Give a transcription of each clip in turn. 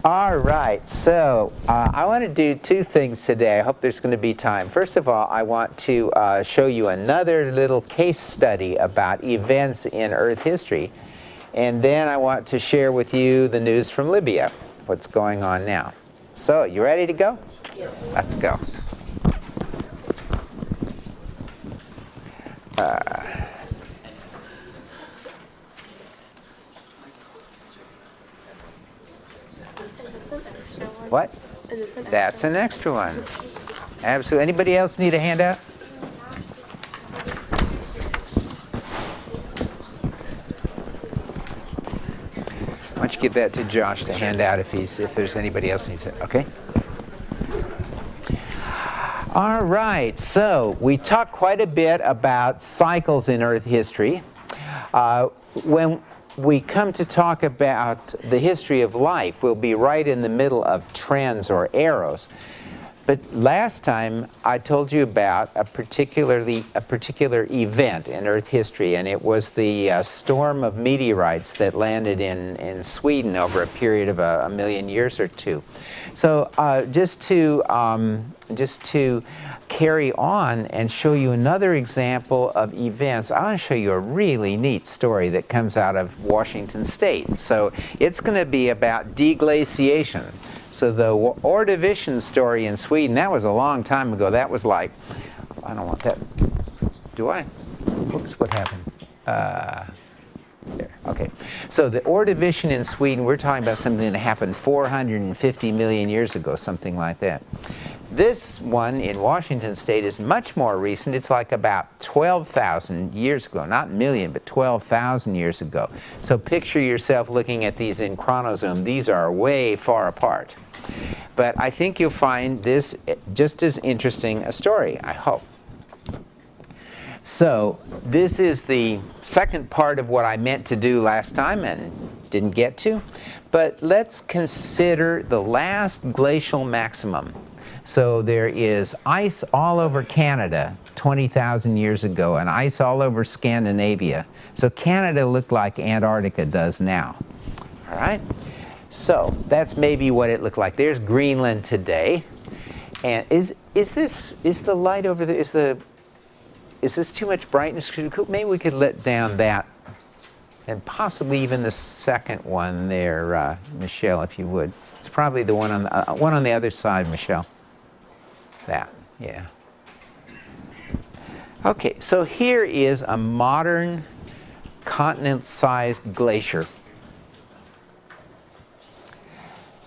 All right, so I want to do two things today. I hope there's going to be time. First of all, I want to show you another little case study about events in Earth history. And then I want to share with you the news from Libya, what's going on now. So, you ready to go? Yes. Let's go. What? That's an extra one. Absolutely. Anybody else need a handout? Why don't you give that to Josh to hand out if there's anybody else needs it? Okay. All right. So we talked quite a bit about cycles in Earth history. When we come to talk about the history of life, we'll be right in the middle of trends or eras. But last time I told you about a particular event in Earth history, and it was the storm of meteorites that landed in Sweden over a period of a million years or two. So just to carry on and show you another example of events, I want to show you a really neat story that comes out of Washington State. So it's going to be about deglaciation. So the Ordovician story in Sweden, that was a long time ago. That was like, I don't want that. Do I? Oops, what happened? There, okay. So the Ordovician in Sweden, we're talking about something that happened 450 million years ago, something like that. This one in Washington State is much more recent. It's like about 12,000 years ago, not million, but 12,000 years ago. So picture yourself looking at these in chronozoom. These are way far apart. But I think you'll find this just as interesting a story, I hope. So this is the second part of what I meant to do last time and didn't get to. But let's consider the last glacial maximum. So there is ice all over Canada 20,000 years ago and ice all over Scandinavia. So Canada looked like Antarctica does now. All right? So that's maybe what it looked like. There's Greenland today. And is the light over there, is this too much brightness? Maybe we could let down that and possibly even the second one there, Michelle, if you would. It's probably the one on the other side, Michelle. That, yeah. Okay, so here is a modern continent-sized glacier.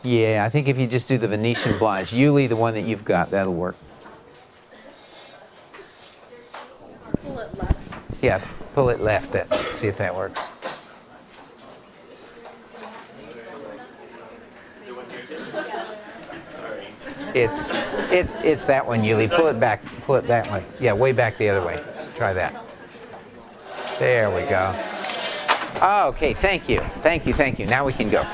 Yeah, I think if you just do the Venetian blinds, Yuli, the one that you've got, that'll work. Pull it left. Yeah, pull it left. See if that works. It's that one, Yuli. Pull it back. Pull it that way. Yeah, way back the other way. Let's try that. There we go. Oh, okay, thank you. Thank you. Now we can go.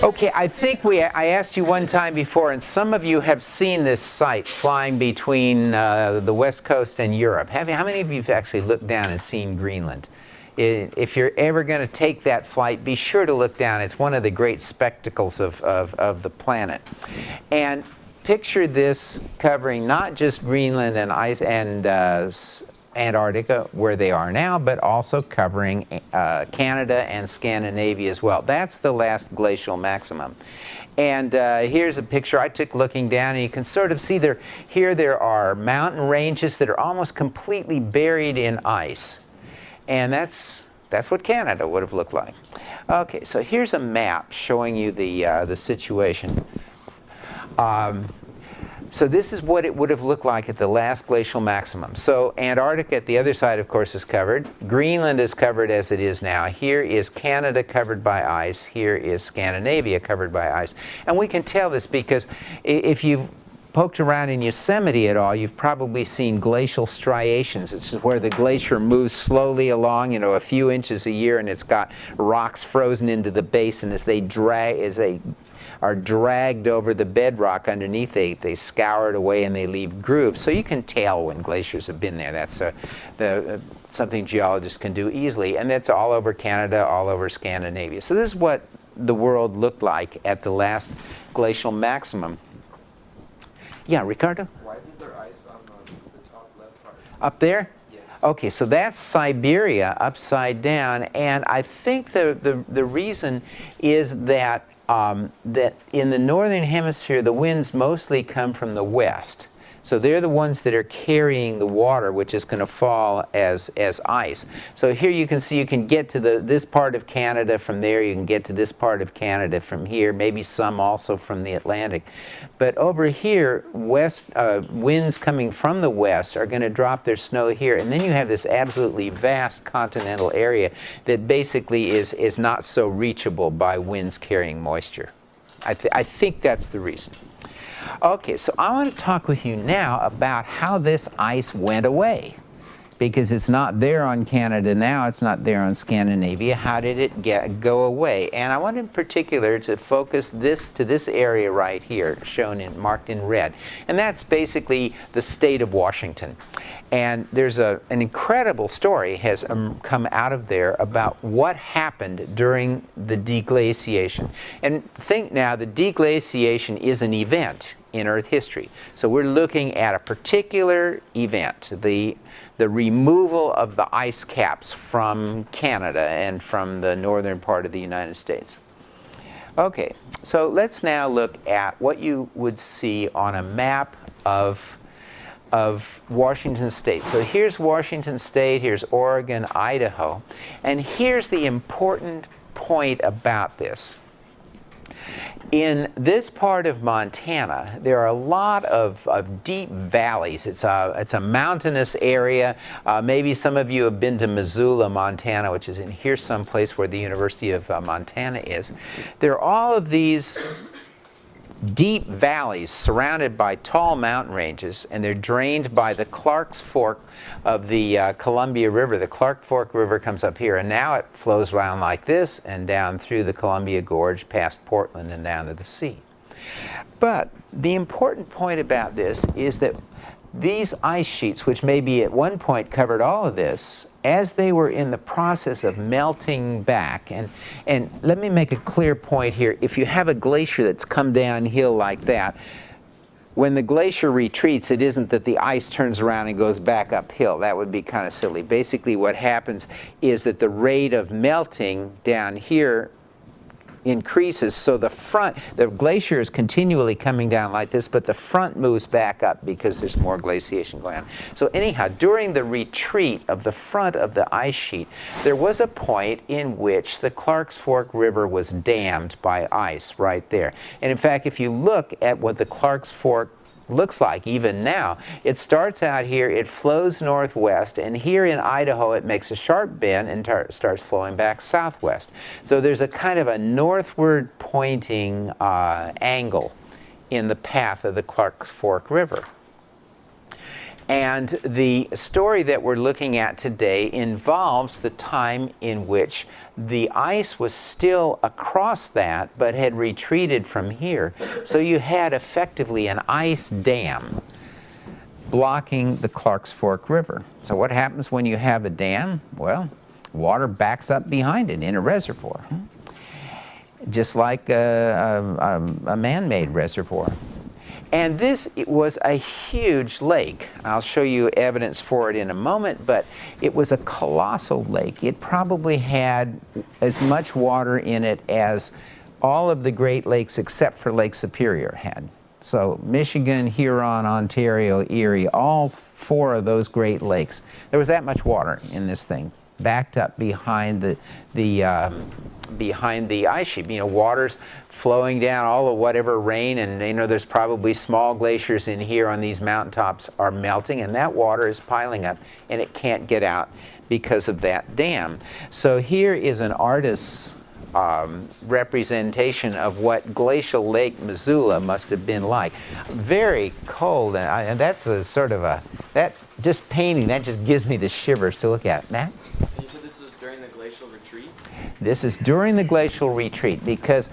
Okay, I think I asked you one time before, and some of you have seen this site flying between the West Coast and Europe. How many of you have actually looked down and seen Greenland? If you're ever going to take that flight, be sure to look down. It's one of the great spectacles of the planet. And picture this covering not just Greenland and ice and Antarctica, where they are now, but also covering Canada and Scandinavia as well. That's the last glacial maximum. And here's a picture I took looking down, and you can sort of see here there are mountain ranges that are almost completely buried in ice. And that's what Canada would have looked like. Okay, so here's a map showing you the situation. So this is what it would have looked like at the last glacial maximum. So Antarctica at the other side, of course, is covered. Greenland is covered as it is now. Here is Canada covered by ice. Here is Scandinavia covered by ice. And we can tell this because if you've poked around in Yosemite at all, you've probably seen glacial striations. It's where the glacier moves slowly along, a few inches a year, and it's got rocks frozen into the base, and as they are dragged over the bedrock underneath, they scour it away and they leave grooves. So you can tell when glaciers have been there. That's something geologists can do easily, and that's all over Canada, all over Scandinavia. So this is what the world looked like at the last glacial maximum. Yeah, Ricardo? Why isn't there ice on the top left part? Up there? Yes. Okay, so that's Siberia upside down, and I think the reason is that that in the northern hemisphere the winds mostly come from the west. So they're the ones that are carrying the water, which is going to fall as ice. So here you can see you can get to this part of Canada from there. You can get to this part of Canada from here, maybe some also from the Atlantic. But over here, winds coming from the west are going to drop their snow here. And then you have this absolutely vast continental area that basically is not so reachable by winds carrying moisture. I think that's the reason. Okay, so I want to talk with you now about how this ice went away. Because it's not there on Canada now, it's not there on Scandinavia. How did it go away? And I want in particular to focus to this area right here, marked in red. And that's basically the state of Washington. And there's an incredible story has come out of there about what happened during the deglaciation. And think now, the deglaciation is an event in Earth history. So we're looking at a particular event, the removal of the ice caps from Canada and from the northern part of the United States. Okay, so let's now look at what you would see on a map of Washington State. So here's Washington State, here's Oregon, Idaho, and here's the important point about this. In this part of Montana, there are a lot of deep valleys. It's a mountainous area. Maybe some of you have been to Missoula, Montana, which is in here someplace where the University of Montana is. There are all of these deep valleys surrounded by tall mountain ranges, and they're drained by the Clark's Fork of the Columbia River. The Clark Fork River comes up here, and now it flows around like this and down through the Columbia Gorge past Portland and down to the sea. But the important point about this is that these ice sheets, which maybe at one point covered all of this, as they were in the process of melting back, and let me make a clear point here. If you have a glacier that's come downhill like that, when the glacier retreats, it isn't that the ice turns around and goes back uphill. That would be kind of silly. Basically what happens is that the rate of melting down here increases, so the glacier is continually coming down like this, but the front moves back up because there's more glaciation going on. So anyhow, during the retreat of the front of the ice sheet, there was a point in which the Clark's Fork River was dammed by ice right there. And in fact, if you look at what the Clark's Fork looks like even now, it starts out here, it flows northwest, and here in Idaho it makes a sharp bend and starts flowing back southwest. So there's a kind of a northward pointing angle in the path of the Clark's Fork River. And the story that we're looking at today involves the time in which the ice was still across that but had retreated from here. So you had effectively an ice dam blocking the Clark's Fork River. So what happens when you have a dam? Well, water backs up behind it in a reservoir, just like a man-made reservoir. And this was a huge lake. I'll show you evidence for it in a moment, but it was a colossal lake. It probably had as much water in it as all of the Great Lakes except for Lake Superior had. So Michigan, Huron, Ontario, Erie, all four of those Great Lakes, there was that much water in this thing, backed up behind the ice sheet. You know, water's flowing down, all of whatever rain, and you know there's probably small glaciers in here on these mountaintops are melting, and that water is piling up and it can't get out because of that dam. So here is an artist's representation of what glacial Lake Missoula must have been like. Very cold, and that's a sort of that just painting, that just gives me the shivers to look at. Matt? You said this was during the glacial retreat? This is during the glacial retreat, because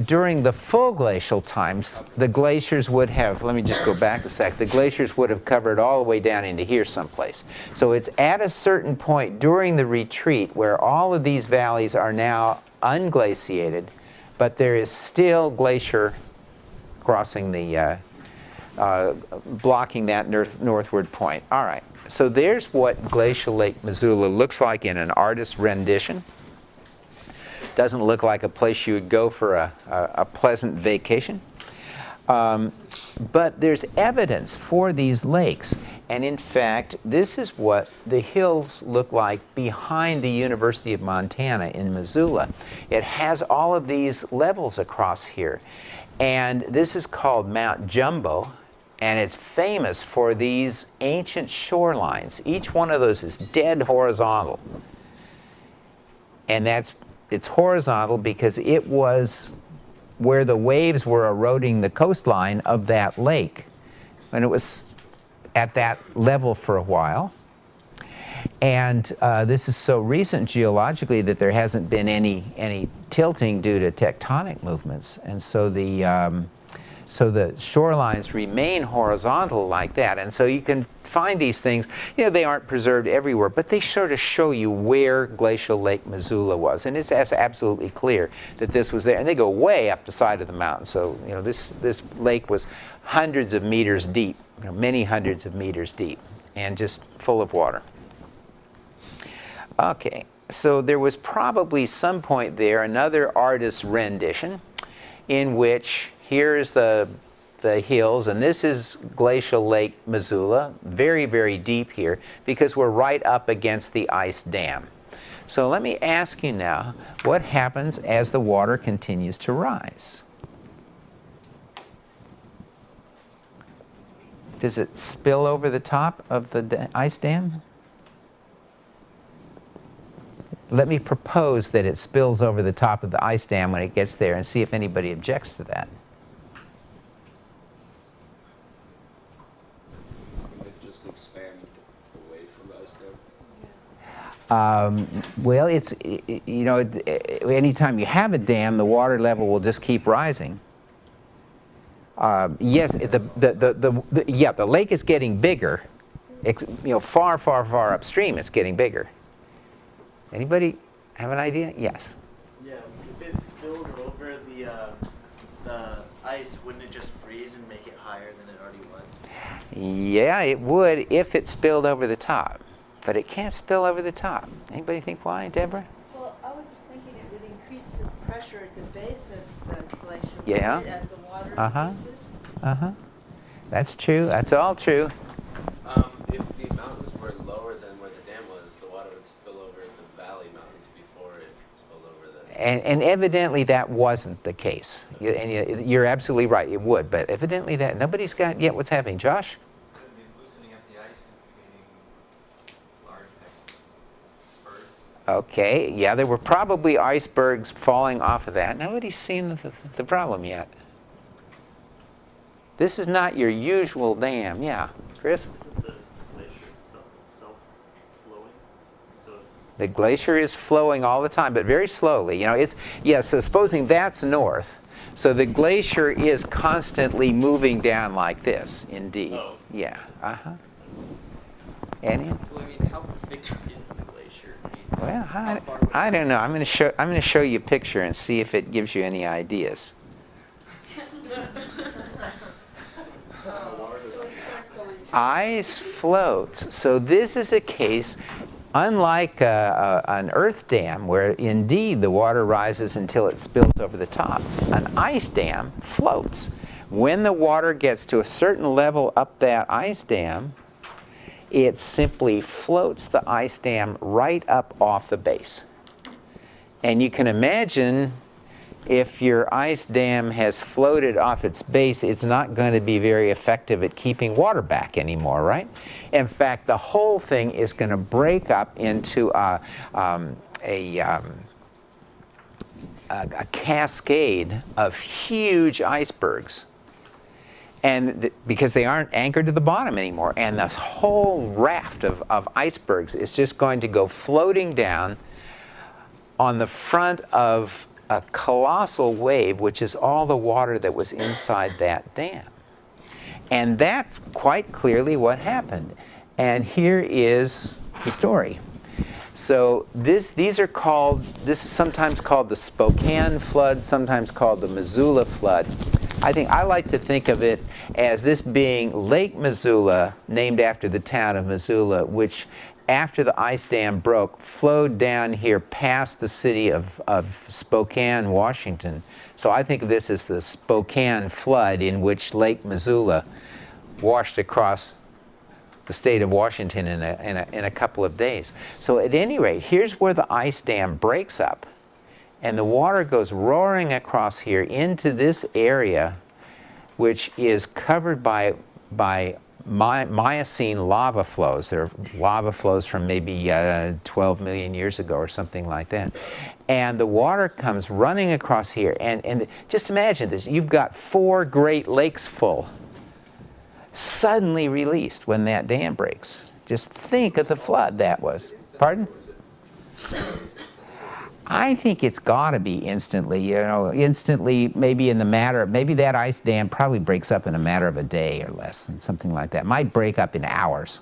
during the full glacial times, the glaciers would have, let me just go back a sec, the glaciers would have covered all the way down into here someplace. So it's at a certain point during the retreat where all of these valleys are now unglaciated, but there is still glacier crossing the, blocking that northward point. All right, so there's what Glacial Lake Missoula looks like in an artist's rendition. Doesn't look like a place you would go for a pleasant vacation. But there's evidence for these lakes. And in fact, this is what the hills look like behind the University of Montana in Missoula. It has all of these levels across here. And this is called Mount Jumbo, and it's famous for these ancient shorelines. Each one of those is dead horizontal. And it's horizontal because it was where the waves were eroding the coastline of that lake. And it was at that level for a while. And this is so recent geologically that there hasn't been any tilting due to tectonic movements. And so the shorelines remain horizontal like that. And so you can find these things, you know, they aren't preserved everywhere, but they sort of show you where Glacial Lake Missoula was. And it's absolutely clear that this was there. And they go way up the side of the mountain. So, you know, this lake was hundreds of meters deep, you know, many hundreds of meters deep, and just full of water. Okay, so there was probably some point there another artist's rendition in which here's the hills, and this is Glacial Lake Missoula, very, very deep here, because we're right up against the ice dam. So let me ask you now, what happens as the water continues to rise? Does it spill over the top of the ice dam? Let me propose that it spills over the top of the ice dam when it gets there and see if anybody objects to that. It just expand away from the ice dam? Well, it's, you know, anytime you have a dam, the water level will just keep rising. Yes, the lake is getting bigger. You know, far, far, far upstream, it's getting bigger. Anybody have an idea? Yes. Yeah, if it spilled over the ice, wouldn't it just freeze and make it higher than it already was? Yeah, it would if it spilled over the top, but it can't spill over the top. Anybody think why, Deborah? Well, I was just thinking it would increase the pressure at the base of the glacier. Yeah. As the water Uh-huh. That's true. That's all true. If the mountains were lower than where the dam was, the water would spill over the valley mountains before it spilled over the... And evidently that wasn't the case. And you're absolutely right, it would. But evidently that, nobody's got yet what's happening. Josh? Could it be loosening up the ice and creating large icebergs? Okay, yeah, there were probably icebergs falling off of that. Nobody's seen the problem yet. This is not your usual dam. Yeah, Chris? Isn't the glacier self-flowing? So The glacier is flowing all the time, but very slowly. You know, it's, yeah, so supposing that's north, so the glacier is constantly moving down like this, indeed. Oh. Yeah, uh-huh. Annie? Well, I mean, how big is the glacier? Well, How far would I don't know. I'm going to show you a picture and see if it gives you any ideas. So it starts going through. Ice floats. So this is a case, unlike an earth dam, where indeed the water rises until it spills over the top. An ice dam floats. When the water gets to a certain level up that ice dam, it simply floats the ice dam right up off the base. And you can imagine if your ice dam has floated off its base, it's not going to be very effective at keeping water back anymore, right? In fact, the whole thing is going to break up into a cascade of huge icebergs. And because they aren't anchored to the bottom anymore. And this whole raft of icebergs is just going to go floating down on the front of a colossal wave, which is all the water that was inside that dam. And that's quite clearly what happened. And here is the story. So these is sometimes called the Spokane flood, sometimes called the Missoula flood. I like to think of it as this being Lake Missoula, named after the town of Missoula, which after the ice dam broke, flowed down here past the city of Spokane, Washington. So I think of this as the Spokane flood, in which Lake Missoula washed across the state of Washington in a couple of days. So at any rate, here's where the ice dam breaks up, and the water goes roaring across here into this area, which is covered by Miocene lava flows. They're lava flows from maybe 12 million years ago or something like that. And the water comes running across here. And just imagine this. You've got 4 Great Lakes full, suddenly released when that dam breaks. Just think of the flood that was. Pardon? I think it's got to be instantly, instantly, maybe in the matter of, maybe that ice dam probably breaks up in a matter of a day or less, than something like that. It might break up in hours.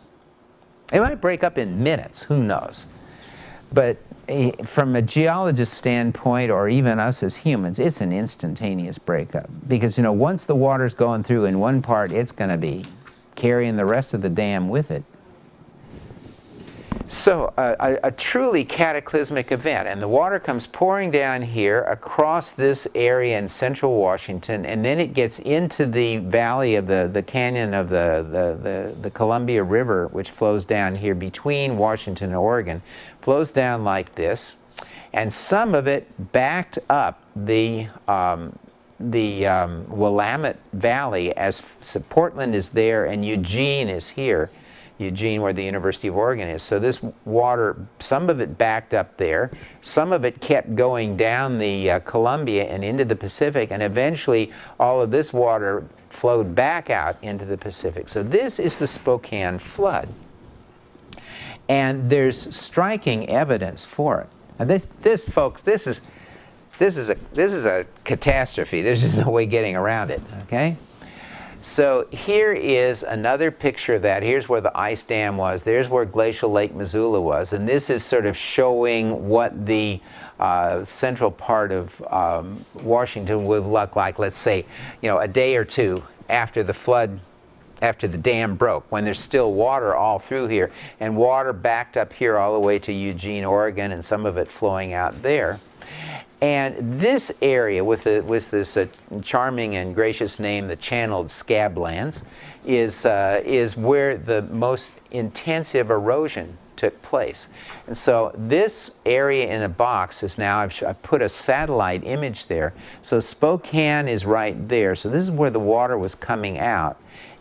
It might break up in minutes, who knows. But from a geologist standpoint, or even us as humans, it's an instantaneous breakup. Because, once the water's going through in one part, it's going to be carrying the rest of the dam with it. So a truly cataclysmic event, and the water comes pouring down here across this area in central Washington, and then it gets into the valley of the canyon of the Columbia River, which flows down here between Washington and Oregon, flows down like this, and some of it backed up the Willamette Valley, as Portland is there and Eugene is here. Eugene, where the University of Oregon is. So this water, some of it backed up there, some of it kept going down the Columbia and into the Pacific, and eventually all of this water flowed back out into the Pacific. So this is the Spokane flood. And there's striking evidence for it. Now this folks, this is a catastrophe. There's just no way getting around it, okay? So here is another picture of that. Here's where the ice dam was. There's where glacial Lake Missoula was. And this is sort of showing what the central part of Washington would look like, let's say, a day or two after the flood, after the dam broke, when there's still water all through here, and water backed up here all the way to Eugene, Oregon, and some of it flowing out there. And this area, with this charming and gracious name, the Channeled Scablands, is where the most intensive erosion took place. And so this area in a box is now, I've put a satellite image there. So Spokane is right there. So this is where the water was coming out.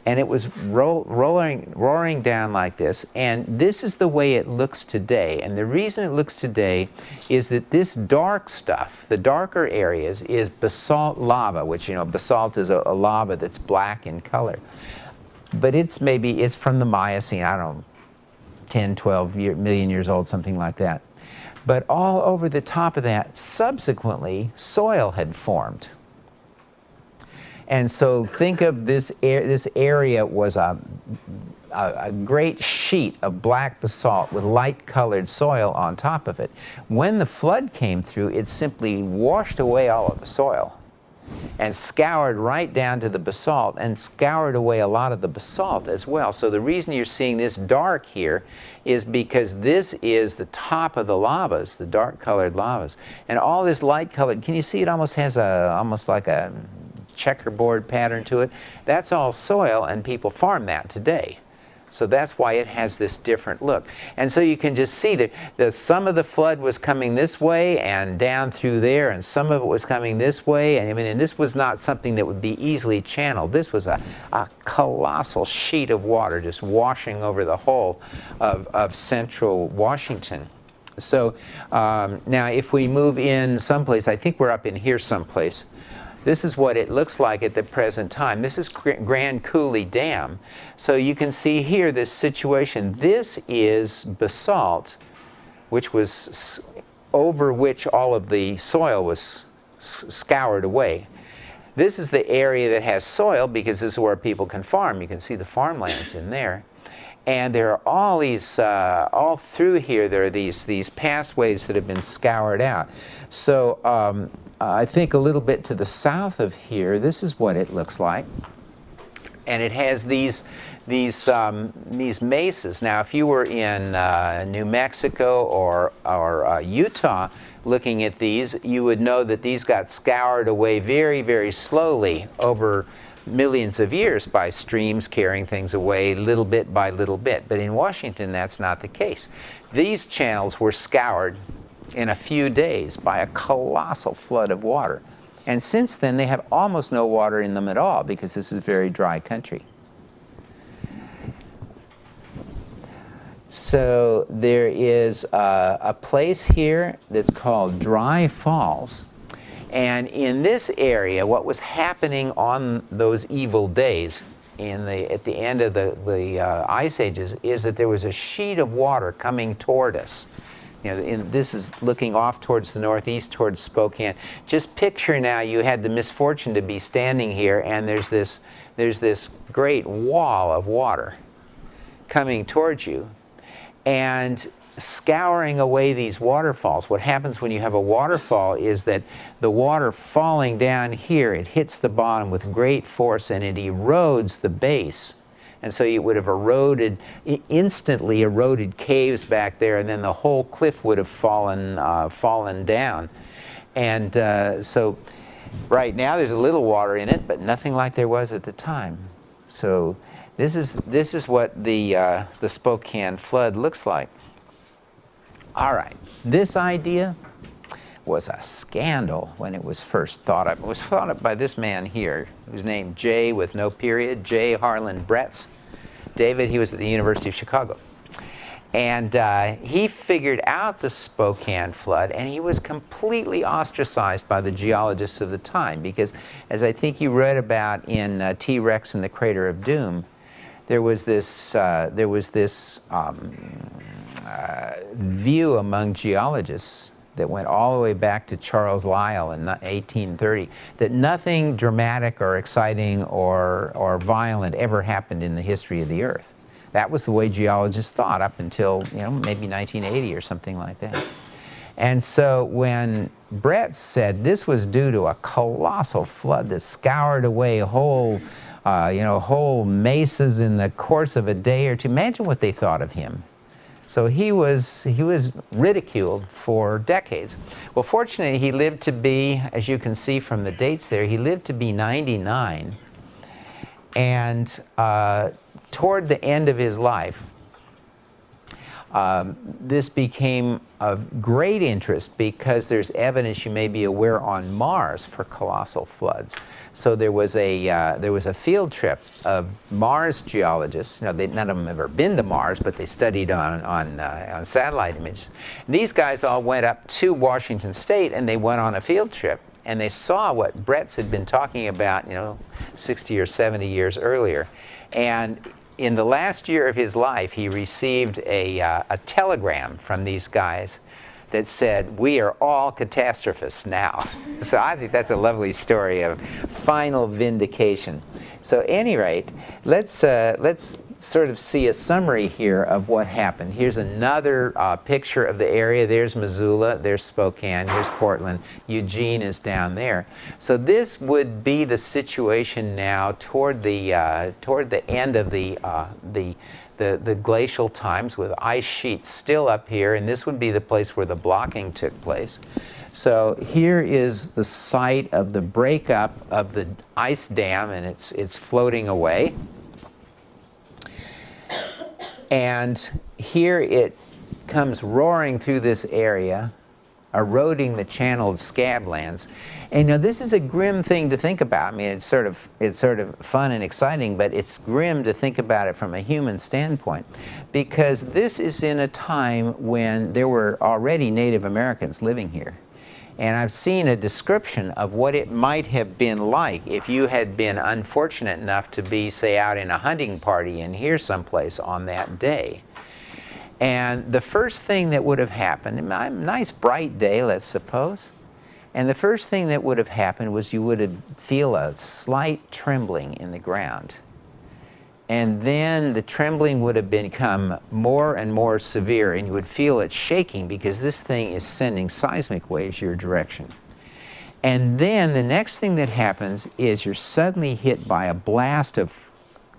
And it was roaring down like this. And this is the way it looks today. And the reason it looks today is that this dark stuff, the darker areas, is basalt lava, which, basalt is a lava that's black in color. But it's from the Miocene, I don't know, 10, 12 million years old, something like that. But all over the top of that, subsequently, soil had formed. And so think of this area was a great sheet of black basalt with light-colored soil on top of it. When the flood came through, it simply washed away all of the soil and scoured right down to the basalt and scoured away a lot of the basalt as well. So the reason you're seeing this dark here is because this is the top of the lavas, the dark-colored lavas. And all this light-colored, can you see it almost has almost like a checkerboard pattern to it? That's all soil, and people farm that today. So that's why it has this different look. And so you can just see that some of the flood was coming this way and down through there, and some of it was coming this way. And this was not something that would be easily channeled. This was a colossal sheet of water just washing over the whole of central Washington. So now if we move in someplace, I think we're up in here someplace. This is what it looks like at the present time. This is Grand Coulee Dam. So you can see here this situation. This is basalt, which was over which all of the soil was scoured away. This is the area that has soil because this is where people can farm. You can see the farmlands in there. And there are all these, all through here, there are these pathways that have been scoured out. So I think a little bit to the south of here, this is what it looks like. And it has these mesas. Now, if you were in New Mexico or Utah looking at these, you would know that these got scoured away very, very slowly over millions of years by streams carrying things away little bit by little bit. But in Washington, that's not the case. These channels were scoured in a few days by a colossal flood of water. And since then, they have almost no water in them at all because this is very dry country. So there is a place here that's called Dry Falls. And in this area, what was happening on those evil days at the end of the ice ages is that there was a sheet of water coming toward us. You know, this is looking off towards the northeast, towards Spokane. Just picture now you had the misfortune to be standing here, and there's this great wall of water coming towards you, and scouring away these waterfalls. What happens when you have a waterfall is that the water falling down here, it hits the bottom with great force and it erodes the base. And so it would have instantly eroded caves back there, and then the whole cliff would have fallen down. And so right now there's a little water in it, but nothing like there was at the time. So this is what the Spokane flood looks like. All right, this idea was a scandal when it was first thought of. It was thought of by this man here, who's named J with no period, J. Harlan Bretz. David, he was at the University of Chicago. And he figured out the Spokane flood, and he was completely ostracized by the geologists of the time, because as I think you read about in T-Rex and the Crater of Doom, there was this view among geologists that went all the way back to Charles Lyell in 1830, that nothing dramatic or exciting or violent ever happened in the history of the Earth. That was the way geologists thought up until, maybe 1980 or something like that. And so when Brett said this was due to a colossal flood that scoured away whole mesas in the course of a day or two, imagine what they thought of him. So he was ridiculed for decades. Well, fortunately, he lived to be, as you can see from the dates there, he lived to be 99. And toward the end of his life, this became of great interest because there's evidence, you may be aware, on Mars for colossal floods. So there was a field trip of Mars geologists. None of them have ever been to Mars, but they studied on satellite images. And these guys all went up to Washington State, and they went on a field trip, and they saw what Bretz had been talking about, 60 or 70 years earlier. And in the last year of his life, he received a telegram from these guys that said, "We are all catastrophists now." So I think that's a lovely story of final vindication. So at any rate, let's sort of see a summary here of what happened. Here's another picture of the area. There's Missoula, there's Spokane, here's Portland. Eugene is down there. So this would be the situation now toward the end of the glacial times, with ice sheets still up here, and this would be the place where the blocking took place. So here is the site of the breakup of the ice dam, and it's floating away. And here it comes roaring through this area, eroding the channeled scablands. And this is a grim thing to think about. I mean, it's sort of fun and exciting, but it's grim to think about it from a human standpoint, because this is in a time when there were already Native Americans living here. And I've seen a description of what it might have been like if you had been unfortunate enough to be, say, out in a hunting party in here someplace on that day. And the first thing that would have happened, a nice bright day, let's suppose, and the first thing that would have happened was you would feel a slight trembling in the ground. And then the trembling would have become more and more severe, and you would feel it shaking because this thing is sending seismic waves your direction. And then the next thing that happens is you're suddenly hit by a blast of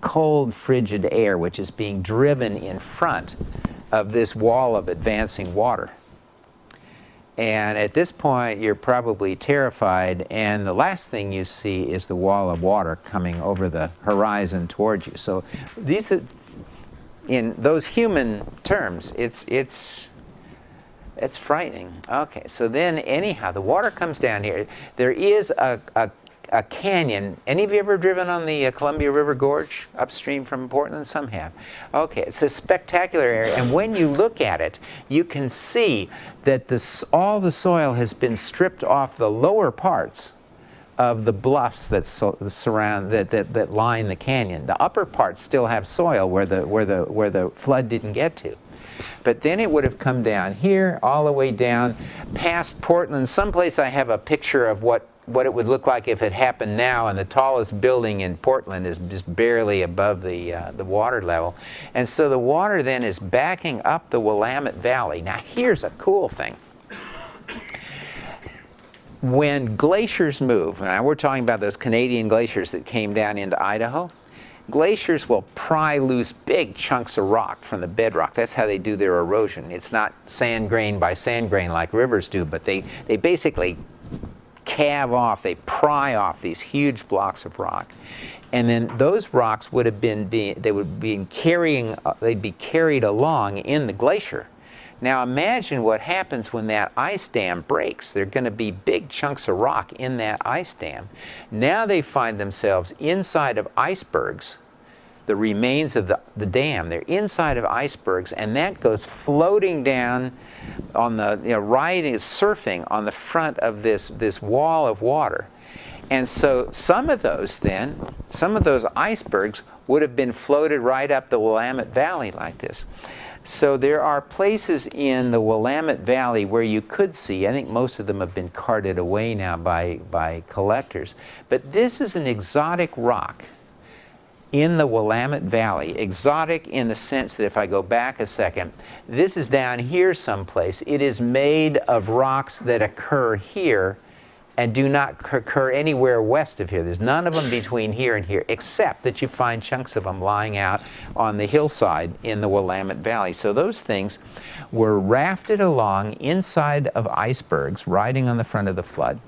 cold, frigid air, which is being driven in front of this wall of advancing water. And at this point, you're probably terrified, and the last thing you see is the wall of water coming over the horizon towards you. So these are, in those human terms, it's frightening. Okay, so then anyhow, the water comes down here. There is a canyon. Any of you ever driven on the Columbia River Gorge upstream from Portland? Some have. Okay, it's a spectacular area, and when you look at it, you can see that all the soil has been stripped off the lower parts of the bluffs that surround that line the canyon. The upper parts still have soil where the flood didn't get to. But then it would have come down here, all the way down past Portland. Someplace I have a picture of what it would look like if it happened now, and the tallest building in Portland is just barely above the water level. And so the water then is backing up the Willamette Valley. Now here's a cool thing. When glaciers move, now we're talking about those Canadian glaciers that came down into Idaho, glaciers will pry loose big chunks of rock from the bedrock. That's how they do their erosion. It's not sand grain by sand grain like rivers do, but they basically calve off, they pry off these huge blocks of rock. And then those rocks would have they'd be carried along in the glacier. Now imagine what happens when that ice dam breaks. There are going to be big chunks of rock in that ice dam. Now they find themselves inside of icebergs, the remains of the dam. They're inside of icebergs, and that goes floating down on the, surfing on the front of this wall of water. And so some of those icebergs would have been floated right up the Willamette Valley like this. So there are places in the Willamette Valley where you could see, I think most of them have been carted away now by collectors, but this is an exotic rock in the Willamette Valley. Exotic in the sense that if I go back a second, this is down here someplace. It is made of rocks that occur here and do not occur anywhere west of here. There's none of them between here and here, except that you find chunks of them lying out on the hillside in the Willamette Valley. So those things were rafted along inside of icebergs, riding on the front of the flood.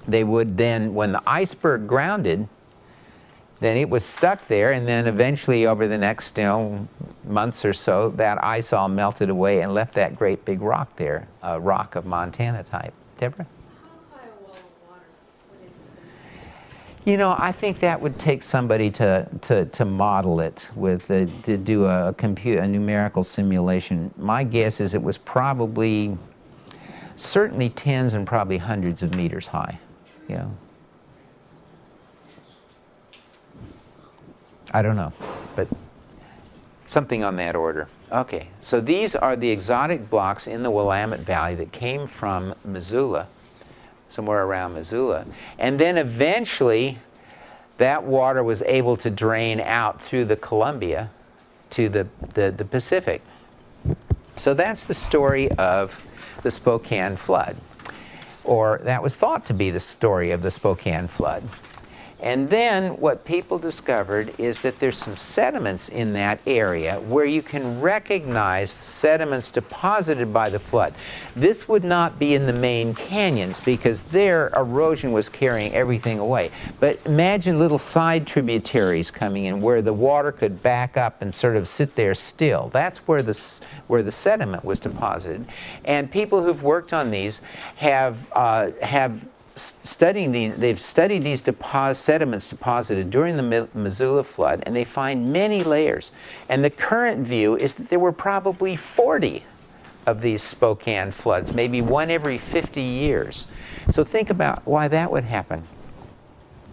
They would then, when the iceberg grounded, then it was stuck there, and then eventually over the next months or so, that ice all melted away and left that great big rock there, a rock of Montana type. Deborah? How high a wall of water would it have been? I think that would take somebody to model it to do a numerical simulation. My guess is it was probably certainly tens and probably hundreds of meters high. I don't know, but something on that order. Okay, so these are the exotic blocks in the Willamette Valley that came from Missoula, somewhere around Missoula. And then eventually, that water was able to drain out through the Columbia to the Pacific. So that's the story of the Spokane flood, or that was thought to be the story of the Spokane flood. And then what people discovered is that there's some sediments in that area where you can recognize sediments deposited by the flood. This would not be in the main canyons because their erosion was carrying everything away. But imagine little side tributaries coming in where the water could back up and sort of sit there still. That's where the sediment was deposited. And people who've worked on these have they've studied these sediments deposited during the Missoula flood, and they find many layers. And the current view is that there were probably 40 of these Spokane floods, maybe one every 50 years. So think about why that would happen.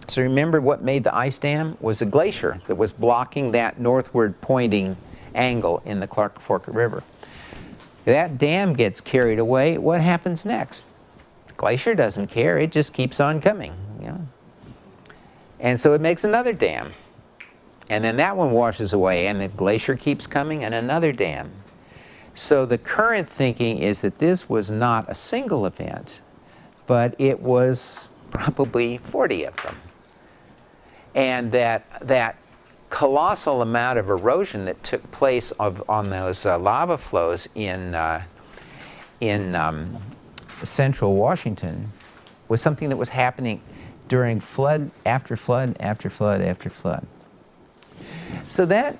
So remember what made the ice dam was a glacier that was blocking that northward pointing angle in the Clark Fork River. That dam gets carried away, what happens next? Glacier doesn't care, it just keeps on coming. And so it makes another dam. And then that one washes away, and the glacier keeps coming, and another dam. So the current thinking is that this was not a single event, but it was probably 40 of them. And that colossal amount of erosion that took place on those lava flows in central Washington was something that was happening during flood after flood after flood after flood. So that,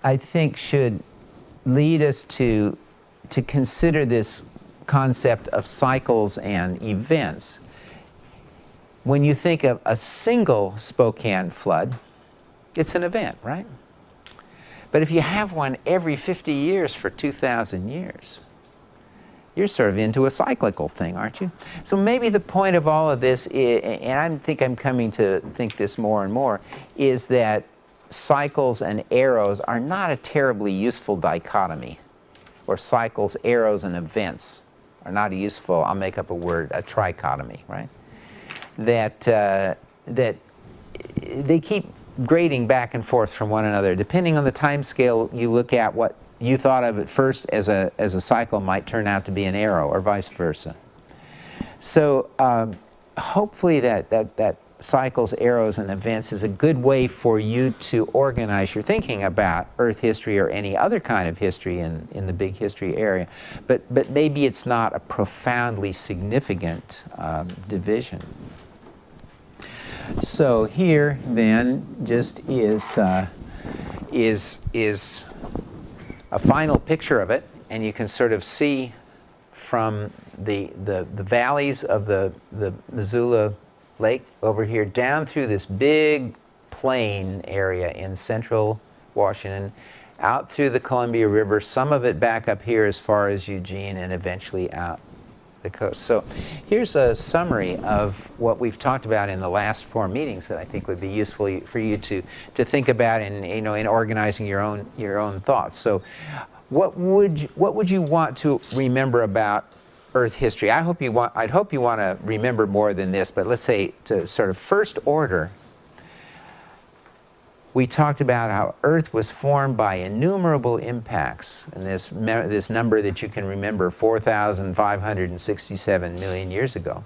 I think, should lead us to consider this concept of cycles and events. When you think of a single Spokane flood, it's an event, right? But if you have one every 50 years for 2,000 years, you're sort of into a cyclical thing, aren't you? So maybe the point of all of this, and I think I'm coming to think this more and more, is that cycles and eras are not a terribly useful dichotomy. Or cycles, eras, and events are not a useful, I'll make up a word, a trichotomy, right? That they keep grading back and forth from one another. Depending on the time scale you look at, what you thought of at first as a cycle might turn out to be an era, or vice versa. So hopefully that cycles, eras, and events is a good way for you to organize your thinking about Earth history or any other kind of history in the big history area. But maybe it's not a profoundly significant division. So here then just is a final picture of it, and you can sort of see from the valleys of the Missoula Lake over here down through this big plain area in central Washington, out through the Columbia River, some of it back up here as far as Eugene, and eventually out the coast. So here's a summary of what we've talked about in the last 4 meetings that I think would be useful for you to think about in organizing your own thoughts. So what would you want to remember about Earth history? I'd hope you want to remember more than this, but let's say to sort of first order, we talked about how Earth was formed by innumerable impacts, and this number that you can remember, 4,567 million years ago.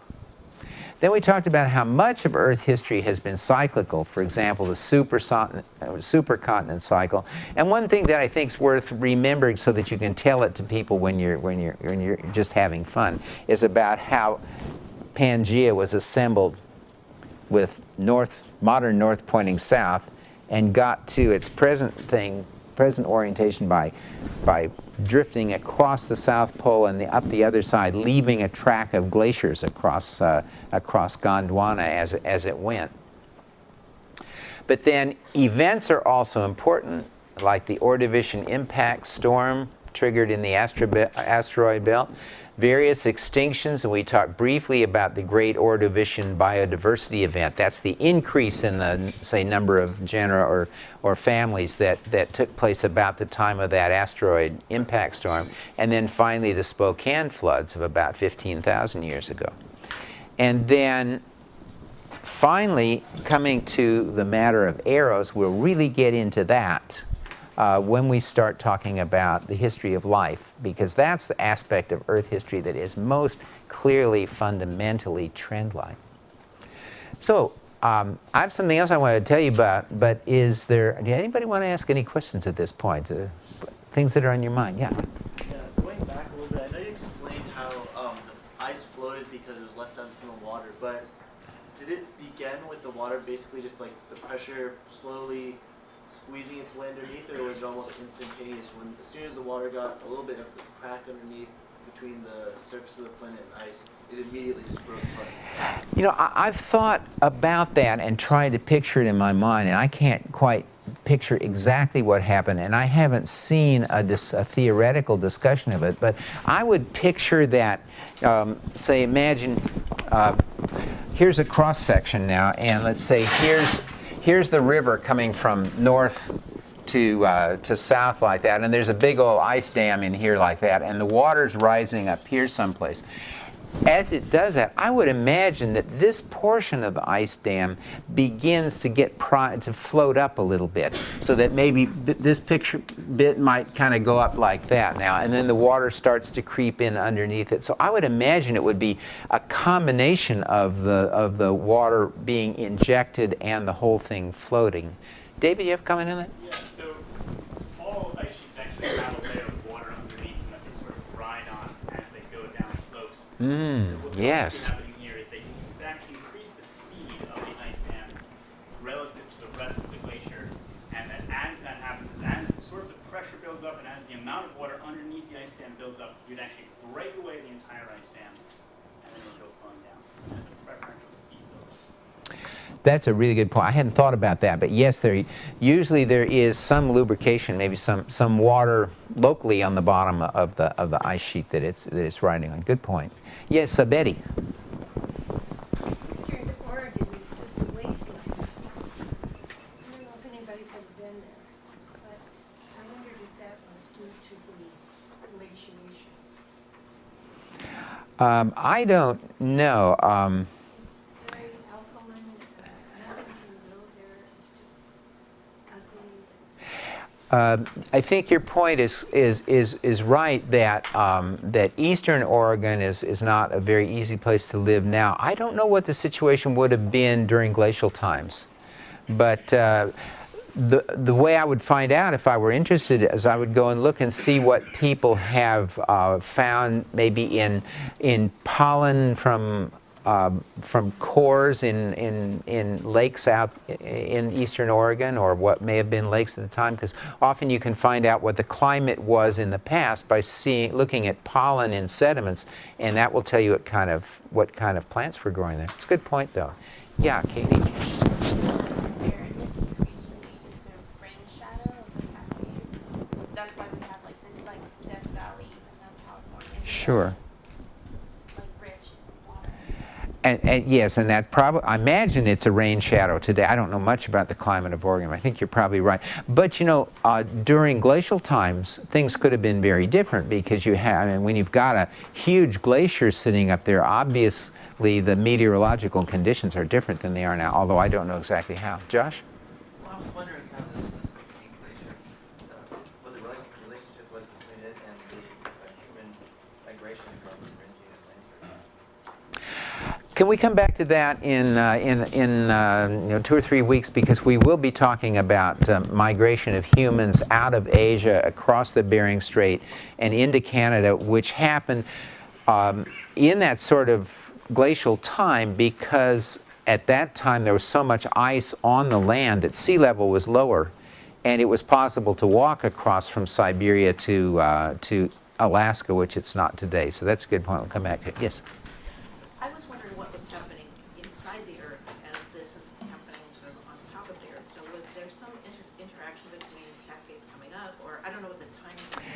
Then we talked about how much of Earth history has been cyclical, for example, the supercontinent cycle. And one thing that I think is worth remembering so that you can tell it to people when you're just having fun is about how Pangaea was assembled with modern north pointing south, and got to its present orientation by drifting across the South Pole and up the other side, leaving a track of glaciers across Gondwana as it went. But then events are also important, like the Ordovician impact storm triggered in the asteroid belt, various extinctions, and we talked briefly about the Great Ordovician Biodiversity Event. That's the increase in the, say, number of genera or families that took place about the time of that asteroid impact storm. And then finally the Spokane floods of about 15,000 years ago. And then finally, coming to the matter of eras, we'll really get into that when we start talking about the history of life, because that's the aspect of Earth history that is most clearly, fundamentally trend-like. So I have something else I want to tell you about, but does anybody want to ask any questions at this point? Things that are on your mind? Yeah. Yeah, going back a little bit, I know you explained how the ice floated because it was less dense than the water, but did it begin with the water basically just like the pressure slowly squeezing its way underneath, or was it almost instantaneous when, as soon as the water got a little bit of the crack underneath between the surface of the planet and ice, it immediately just broke apart? I've thought about that and tried to picture it in my mind, and I can't quite picture exactly what happened, and I haven't seen a theoretical discussion of it, but I would picture that, say, imagine, here's a cross-section now, and let's say here's the river coming from north to south like that, and there's a big old ice dam in here like that, and the water's rising up here someplace. as it does that, I would imagine that this portion of the ice dam begins to get to float up a little bit, so that maybe this picture bit might kind of go up like that now, and then the water starts to creep in underneath it. So I would imagine it would be a combination of the water being injected and the whole thing floating. David, you have a comment on that? Yeah, so all ice sheets actually have a layer of water underneath them that they sort of ride on as they go down slopes. So what Yes. is happening here is they in fact increase the speed of the ice dam relative to the rest of the glacier, and that as that happens, as sort of the pressure builds up and as the amount of water underneath the ice dam builds up, you'd actually break away the entire ice dam, and then it would go flowing down as the preferential speed builds. That's a really good point. I hadn't thought about that, but yes, usually there is some lubrication, maybe some water locally on the bottom of the ice sheet that it's riding on. Good point. Yes, Betty. Eastern Oregon is just a wasteland. I don't know if anybody's ever been there, but I wondered if that was due to the glaciation. I don't know. It's very alkaline, nothing can grow there, it's just ugly. I think your point is right that that Eastern Oregon is not a very easy place to live now. I don't know what the situation would have been during glacial times, but the way I would find out if I were interested is I would go and look and see what people have found, maybe in pollen from cores in lakes out in Eastern Oregon, or what may have been lakes at the time, because often you can find out what the climate was in the past by looking at pollen in sediments, and that will tell you what kind of plants were growing there. It's a good point, though. Yeah, Katie. That's why we have like this like Death Valley in California. Sure. Like rich in water. And yes, and that I imagine it's a rain shadow today. I don't know much about the climate of Oregon. I think you're probably right. But you know, during glacial times, things could have been very different, because when you've got a huge glacier sitting up there, obviously the meteorological conditions are different than they are now, although I don't know exactly how. Josh? Well, I was wondering how this Big Glacier, what the relationship was between it and the human migration across the Thuringian Glacier. Can we come back to that in 2 or 3 weeks, because we will be talking about migration of humans out of Asia across the Bering Strait and into Canada, which happened in that sort of glacial time, because at that time there was so much ice on the land that sea level was lower, and it was possible to walk across from Siberia to Alaska, which it's not today. So that's a good point. We'll come back to it. Yes? I was wondering what was happening inside the Earth as this is happening sort of on top of the Earth. So was there some interaction between cascades coming up, or I don't know what the time frame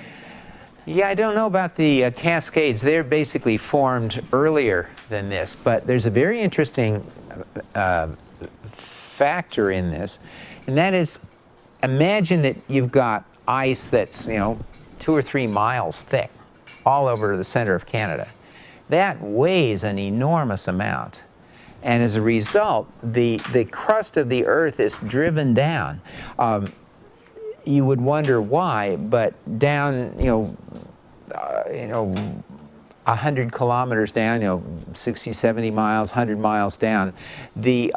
was. Yeah, I don't know about the cascades. They're basically formed earlier than this, but there's a very interesting factor in this, and that is, imagine that you've got ice that's 2 or 3 miles thick all over the center of Canada. That weighs an enormous amount, and as a result, the crust of the Earth is driven down. You would wonder why, but down 100 kilometers down, 60, 70 miles, 100 miles down, the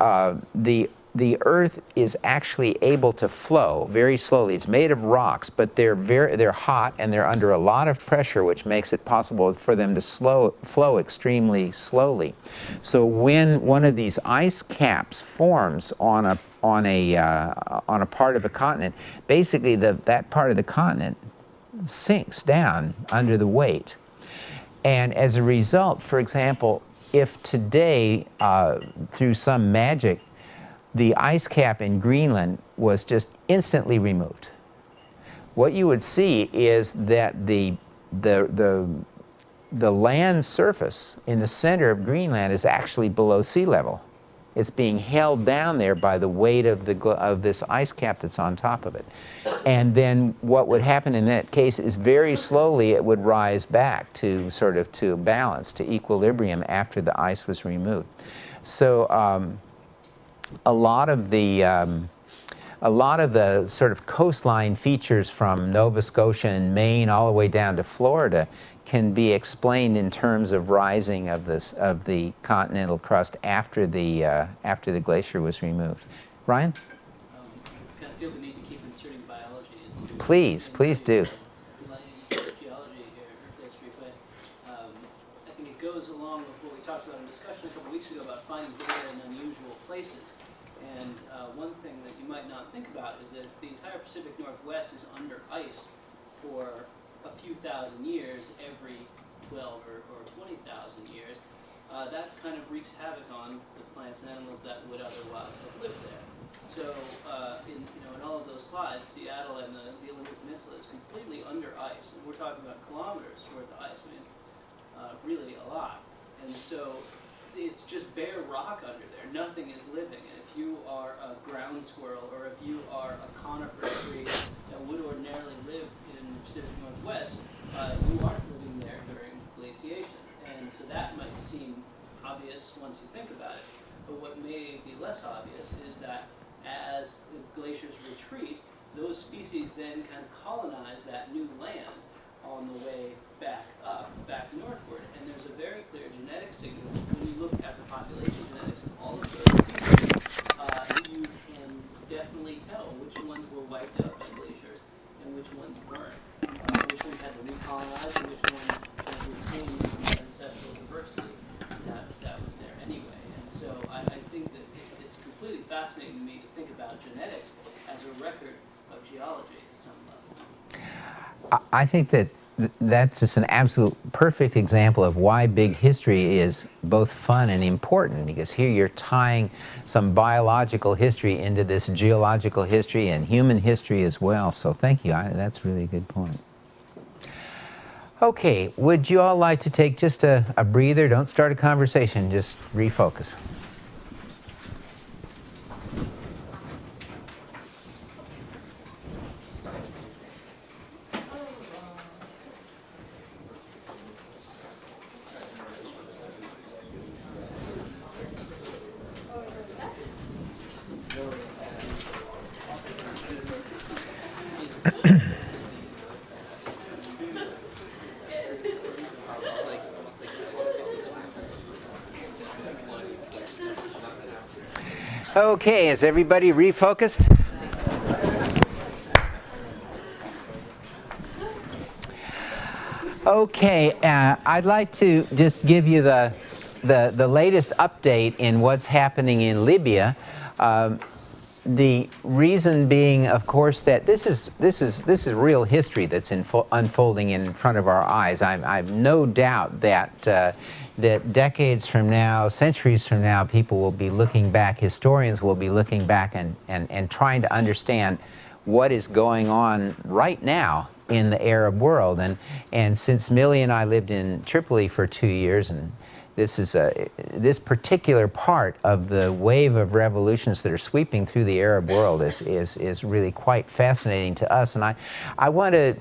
Earth is actually able to flow very slowly. It's made of rocks, but they're hot and they're under a lot of pressure, which makes it possible for them to flow extremely slowly. So when one of these ice caps forms on a part of a continent, basically that part of the continent sinks down under the weight. And as a result, for example, if today, through some magic, the ice cap in Greenland was just instantly removed, what you would see is that the land surface in the center of Greenland is actually below sea level. It's being held down there by the weight of of this ice cap that's on top of it. And then what would happen in that case is very slowly it would rise back to sort of to balance, to equilibrium after the ice was removed. So a lot of the sort of coastline features from Nova Scotia and Maine all the way down to Florida can be explained in terms of rising of the continental crust after the glacier was removed. Ryan? Kind of feel the need to keep inserting biology into Please do. geology here, earth history, but I think it goes along with what we talked about in discussion a couple weeks ago about finding data in unusual places. And one thing that you might not think about is that the entire Pacific Northwest is under ice for a few thousand years every 12 or 20,000 years. That kind of wreaks havoc on the plants and animals that would otherwise have lived there. So in all of those slides, Seattle and the Olympic Peninsula is completely under ice, and we're talking about kilometers worth of ice. I mean, really a lot. And so it's just bare rock under there. Nothing is living. And if you are a ground squirrel or if you are a conifer tree that would ordinarily live in the Pacific Northwest, you aren't living there during glaciation. And so that might seem obvious once you think about it. But what may be less obvious is that as the glaciers retreat, those species then kind of colonize that new land on the way back up, back northward. And there's a very clear genetic signal. When you look at the population genetics of all of those species, you can definitely tell which ones were wiped out by glaciers and which ones weren't. Which ones had to recolonize and which ones retained the ancestral diversity that was there anyway. And so I think that it's completely fascinating to me to think about genetics as a record of geology at some level. I think that's just an absolute perfect example of why big history is both fun and important, because here you're tying some biological history into this geological history and human history as well. So thank you. That's really a good point. Okay, would you all like to take just a breather? Don't start a conversation, just refocus. Okay, is everybody refocused? Okay, I'd like to just give you the latest update in what's happening in Libya. The reason being, of course, that this is real history that's unfolding in front of our eyes. I've no doubt that that decades from now, centuries from now, people will be looking back, historians will be looking back and trying to understand what is going on right now in the Arab world. And since Millie and I lived in Tripoli for 2 years, and this particular part of the wave of revolutions that are sweeping through the Arab world is really quite fascinating to us. And I want to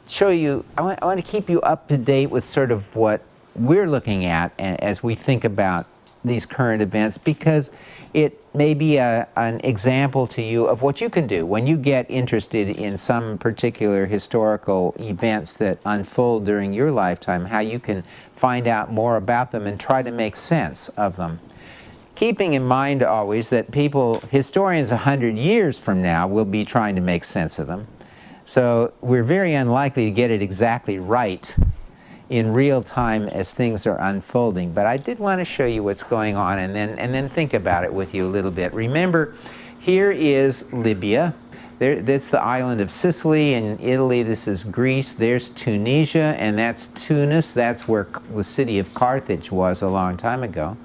show you, I want to keep you up to date with sort of what we're looking at as we think about these current events, because it may be an example to you of what you can do when you get interested in some particular historical events that unfold during your lifetime, how you can find out more about them and try to make sense of them. Keeping in mind always that historians 100 years from now will be trying to make sense of them. So we're very unlikely to get it exactly right in real time as things are unfolding. But I did want to show you what's going on and then think about it with you a little bit. Remember, here is Libya. That's the island of Sicily. In Italy, this is Greece. There's Tunisia, and that's Tunis. That's where the city of Carthage was a long time ago.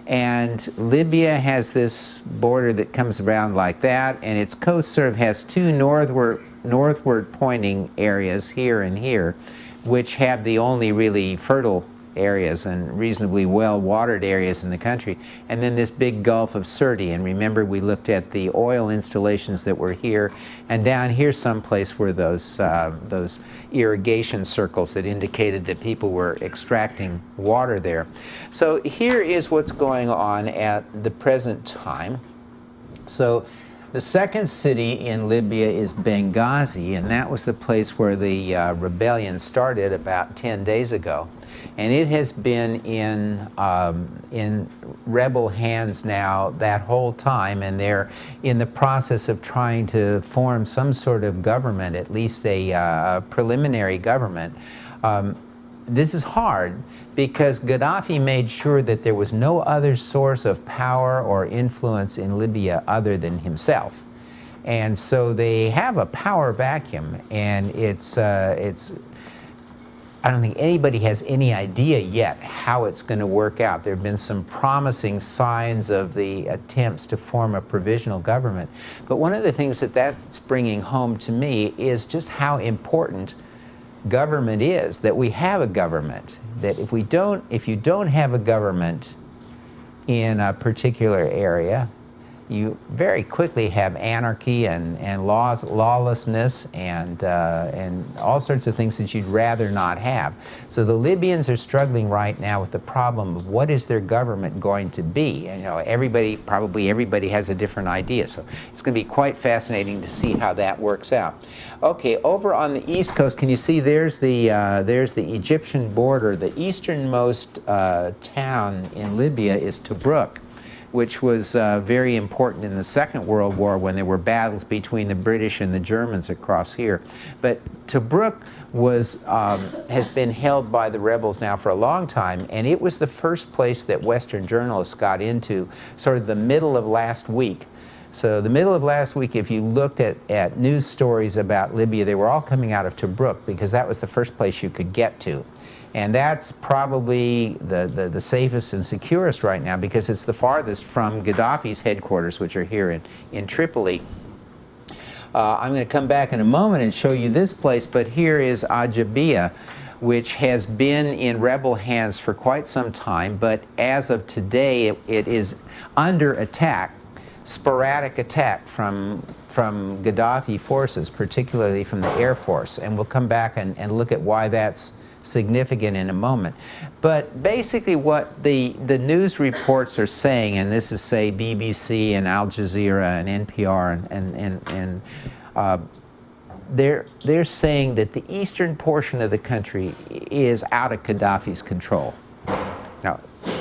And Libya has this border that comes around like that, and its coast sort of has two northward pointing areas here and here, which have the only really fertile areas and reasonably well-watered areas in the country. And then this big Gulf of Sirte. And remember, we looked at the oil installations that were here, and down here someplace were those irrigation circles that indicated that people were extracting water there. So here is what's going on at the present time. So the second city in Libya is Benghazi, and that was the place where the rebellion started about 10 days ago. And it has been in rebel hands now that whole time, and they're in the process of trying to form some sort of government, at least a preliminary government. This is hard because Gaddafi made sure that there was no other source of power or influence in Libya other than himself. And so they have a power vacuum, and it's I don't think anybody has any idea yet how it's going to work out. There have been some promising signs of the attempts to form a provisional government. But one of the things that's bringing home to me is just how important government is, that we have a government, that if you don't have a government in a particular area, you very quickly have anarchy and lawlessness and all sorts of things that you'd rather not have. So the Libyans are struggling right now with the problem of what is their government going to be. And, probably everybody has a different idea. So it's going to be quite fascinating to see how that works out. Okay, over on the east coast, can you see there's the Egyptian border. The easternmost town in Libya is Tobruk, which was very important in the Second World War when there were battles between the British and the Germans across here. But Tobruk has been held by the rebels now for a long time, and it was the first place that Western journalists got into sort of the middle of last week. So the middle of last week, if you looked at news stories about Libya, they were all coming out of Tobruk because that was the first place you could get to. And that's probably the safest and securest right now because it's the farthest from Gaddafi's headquarters, which are here in Tripoli. I'm going to come back in a moment and show you this place, but here is Ajabia, which has been in rebel hands for quite some time, but as of today, it is under attack, sporadic attack from Gaddafi forces, particularly from the Air Force. And we'll come back and look at why that's significant in a moment. But basically what the news reports are saying, and this is, say, BBC and Al Jazeera and NPR, and they're saying that the eastern portion of the country is out of Gaddafi's control. Now,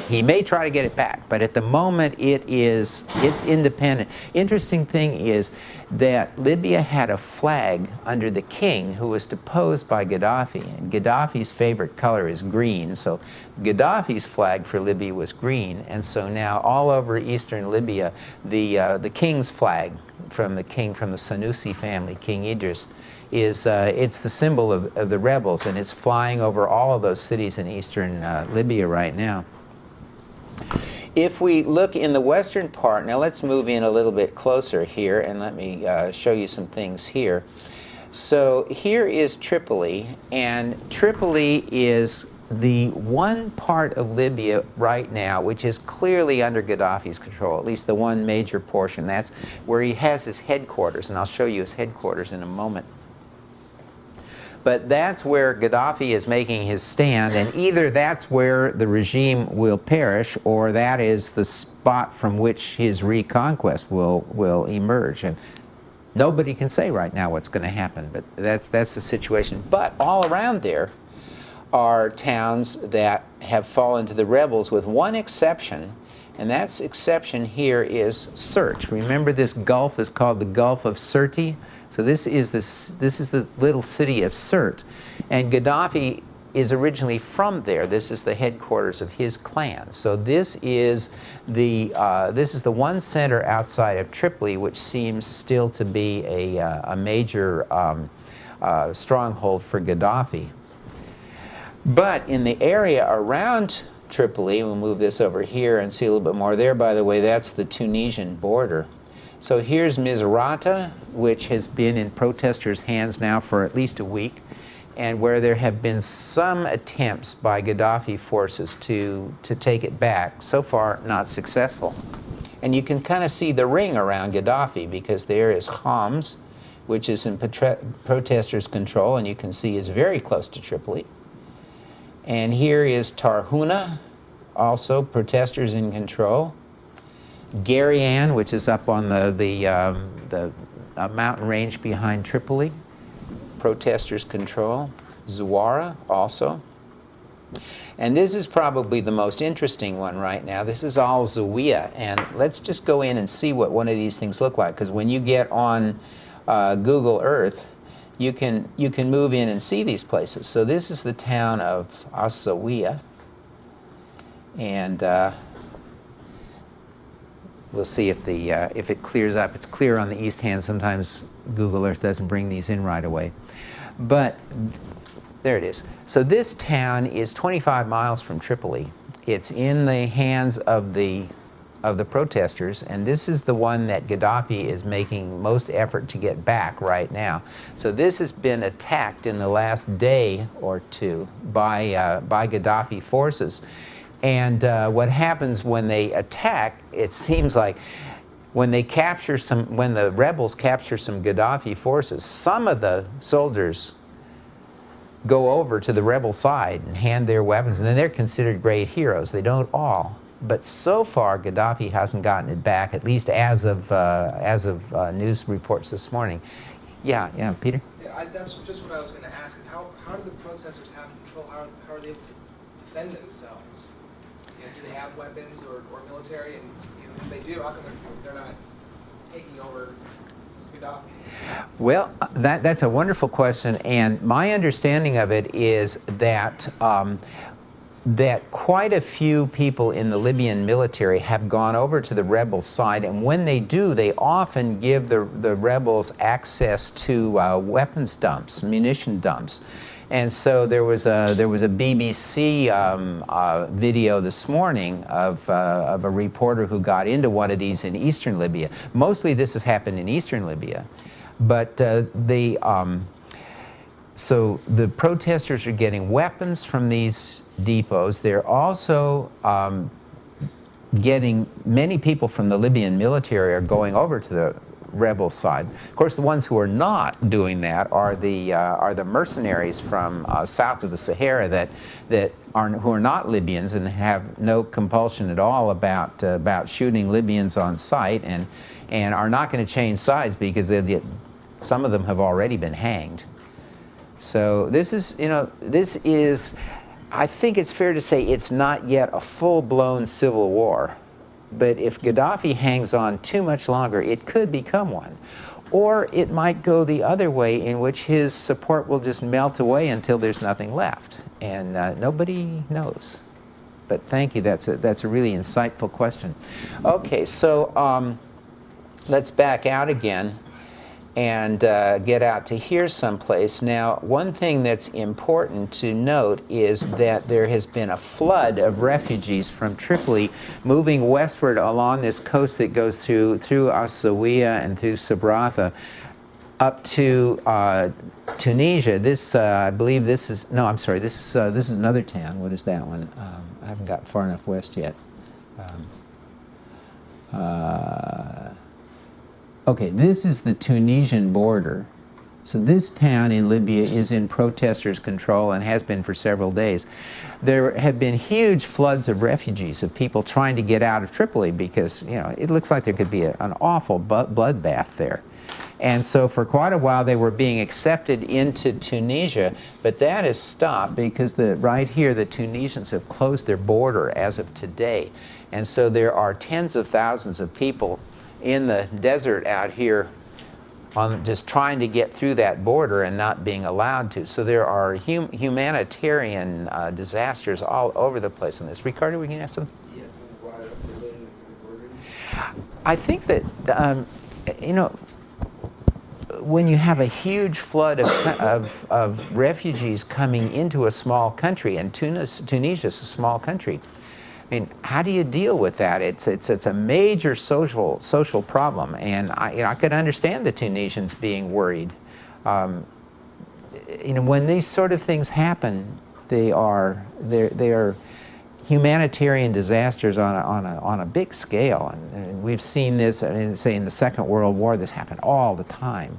he may try to get it back, but at the moment it's independent. Interesting thing is that Libya had a flag under the king who was deposed by Gaddafi, and Gaddafi's favorite color is green, so Gaddafi's flag for Libya was green, and so now all over eastern Libya, the king's flag from the Sanusi family, King Idris, is it's the symbol of the rebels, and it's flying over all of those cities in eastern Libya right now. If we look in the western part, now let's move in a little bit closer here, and let me show you some things here. So here is Tripoli, and Tripoli is the one part of Libya right now which is clearly under Gaddafi's control, at least the one major portion. That's where he has his headquarters, and I'll show you his headquarters in a moment. But that's where Gaddafi is making his stand, and either that's where the regime will perish, or that is the spot from which his reconquest will emerge. And nobody can say right now what's going to happen, but that's the situation. But all around there are towns that have fallen to the rebels, with one exception, and that exception here is Sirte. Remember, this gulf is called the Gulf of Sirte. So this is the little city of Sirte, and Gaddafi is originally from there. This is the headquarters of his clan. So this is the one center outside of Tripoli, which seems still to be a major stronghold for Gaddafi. But in the area around Tripoli, we'll move this over here and see a little bit more there. By the way, that's the Tunisian border. So here's Misrata, which has been in protesters' hands now for at least a week. and where there have been some attempts by Gaddafi forces to take it back. So far, not successful. And you can kind of see the ring around Gaddafi, because there is Homs, which is in protesters' control, and you can see is very close to Tripoli. And here is Tarhuna, also protesters in control. Garian, which is up on the mountain range behind Tripoli, protesters control. Zawara also. And this is probably the most interesting one right now. This is Al Zawiya, and let's just go in and see what one of these things look like, because when you get on Google Earth, you can move in and see these places. So this is the town of Al Zawiya, and we'll see if it clears up. It's clear on the east hand. Sometimes Google Earth doesn't bring these in right away, but there it is. So this town is 25 miles from Tripoli. It's in the hands of the protesters, and this is the one that Gaddafi is making most effort to get back right now. So this has been attacked in the last day or two by Gaddafi forces. And what happens when they attack, it seems like when the rebels capture some Gaddafi forces, some of the soldiers go over to the rebel side and hand their weapons, and then they're considered great heroes. They don't all, but so far Gaddafi hasn't gotten it back, at least as of news reports this morning. Yeah, Peter? Yeah, that's just what I was going to ask, is how do the protesters have control? How are they able to defend themselves? You know, do they have weapons or military? And if they do, how come they're not taking over Gaddafi? Well, that's a wonderful question, and my understanding of it is that that quite a few people in the Libyan military have gone over to the rebel side, and when they do, they often give the rebels access to weapons dumps, munition dumps. And so there was a BBC video this morning of a reporter who got into one of these in eastern Libya. Mostly this has happened in eastern Libya, but so the protesters are getting weapons from these depots. They're also getting, many people from the Libyan military are going over to the rebel side. Of course, the ones who are not doing that are the mercenaries from south of the Sahara who are not Libyans and have no compulsion at all about shooting Libyans on sight, and are not going to change sides because some of them have already been hanged. So this is, I think it's fair to say it's not yet a full-blown civil war. But if Gaddafi hangs on too much longer, it could become one. Or it might go the other way, in which his support will just melt away until there's nothing left. And nobody knows. But thank you, that's a really insightful question. Okay, so let's back out again and get out to here someplace. Now, one thing that's important to note is that there has been a flood of refugees from Tripoli moving westward along this coast that goes through Assawiya and through Sabratha up to Tunisia. This, I believe this is, no, I'm sorry, this is another town. What is that one? I haven't got far enough west yet. Okay, this is the Tunisian border. So this town in Libya is in protesters' control and has been for several days. There have been huge floods of refugees, of people trying to get out of Tripoli because, it looks like there could be an awful bloodbath there. And so for quite a while they were being accepted into Tunisia, but that has stopped because right here the Tunisians have closed their border as of today. And so there are tens of thousands of people in the desert out here just trying to get through that border and not being allowed to. So there are humanitarian disasters all over the place on this. Ricardo, we can ask them? Yes. I think that, when you have a huge flood of refugees coming into a small country, and Tunisia is a small country, I mean, how do you deal with that? It's a major social problem, and I could understand the Tunisians being worried. when these sort of things happen, they are humanitarian disasters on a big scale, and we've seen this. I mean, say in the Second World War, this happened all the time,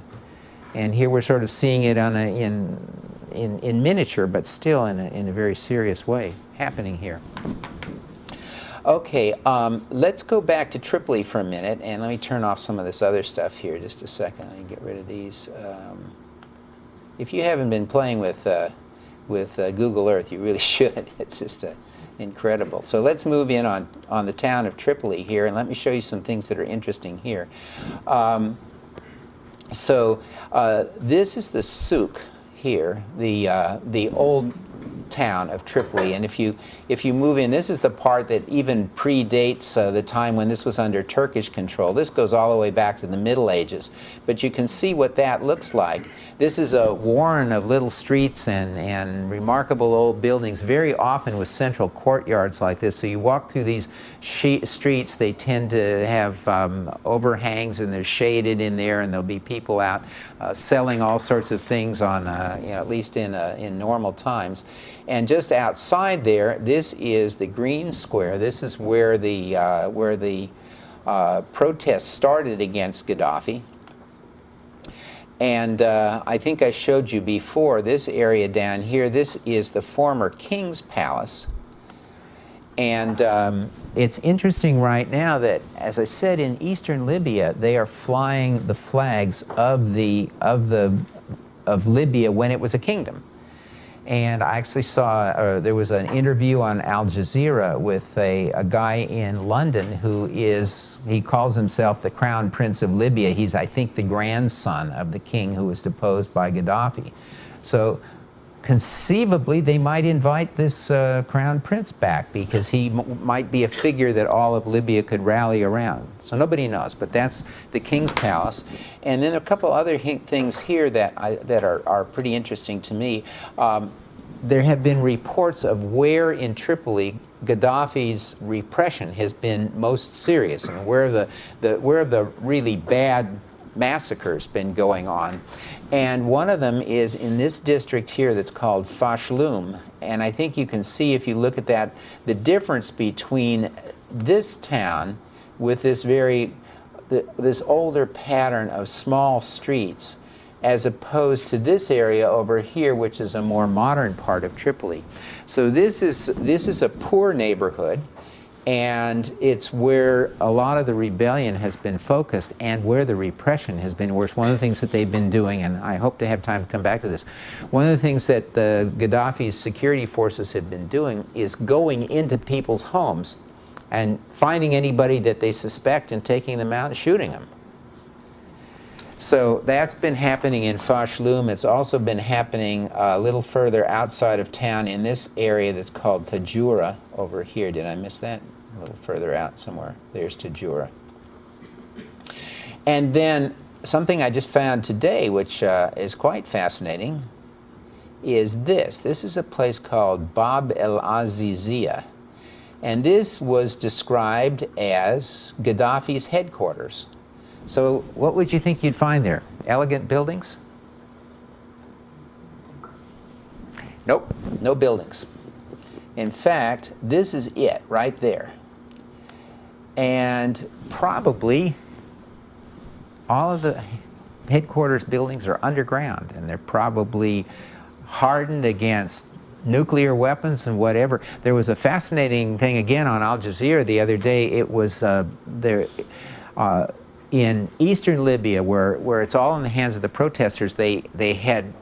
and here we're sort of seeing it in miniature, but still in a very serious way happening here. Okay, let's go back to Tripoli for a minute, and let me turn off some of this other stuff here just a second. Let me get rid of these. If you haven't been playing with Google Earth, you really should. It's just incredible. So let's move in on the town of Tripoli here, and let me show you some things that are interesting here. This is the souk here, the old town of Tripoli, and if you move in, this is the part that even predates the time when this was under Turkish control. This goes all the way back to the Middle Ages, but you can see what that looks like. This is a warren of little streets and remarkable old buildings, very often with central courtyards like this. So you walk through these streets, they tend to have overhangs, and they're shaded in there, and there'll be people out selling all sorts of things on, at least in normal times. And just outside there, this is the Green Square. This is where the protests started against Gaddafi. And I think I showed you before, this area down here, this is the former King's Palace. And it's interesting right now that, as I said, in eastern Libya, they are flying the flags of Libya when it was a kingdom. And I actually saw, there was an interview on Al Jazeera with a guy in London he calls himself the Crown Prince of Libya. He's, I think, the grandson of the king who was deposed by Gaddafi. So conceivably, they might invite this Crown Prince back, because he might be a figure that all of Libya could rally around. So nobody knows, but that's the King's Palace. And then a couple other things here that are pretty interesting to me. There have been reports of where in Tripoli Gaddafi's repression has been most serious, and where the really bad massacres been going on. And one of them is in this district here that's called Fashloum. And I think you can see, if you look at that, the difference between this town with this this older pattern of small streets, as opposed to this area over here, which is a more modern part of Tripoli. So this is a poor neighborhood, and it's where a lot of the rebellion has been focused, and where the repression has been worse. One of the things that they've been doing, and I hope to have time to come back to this, one of the things that the Gaddafi's security forces have been doing is going into people's homes and finding anybody that they suspect and taking them out and shooting them. So that's been happening in Fashloum. It's also been happening a little further outside of town in this area that's called Tajura over here. Did I miss that? A little further out somewhere. There's Tajura. And then something I just found today, which is quite fascinating, is this. This is a place called Bab el Azizia. And this was described as Gaddafi's headquarters. So what would you think you'd find there? Elegant buildings? Nope, no buildings. In fact, this is it right there. And probably all of the headquarters buildings are underground, and they're probably hardened against nuclear weapons and whatever. There was a fascinating thing again on Al Jazeera the other day. It was in eastern Libya, where it's all in the hands of the protesters. They had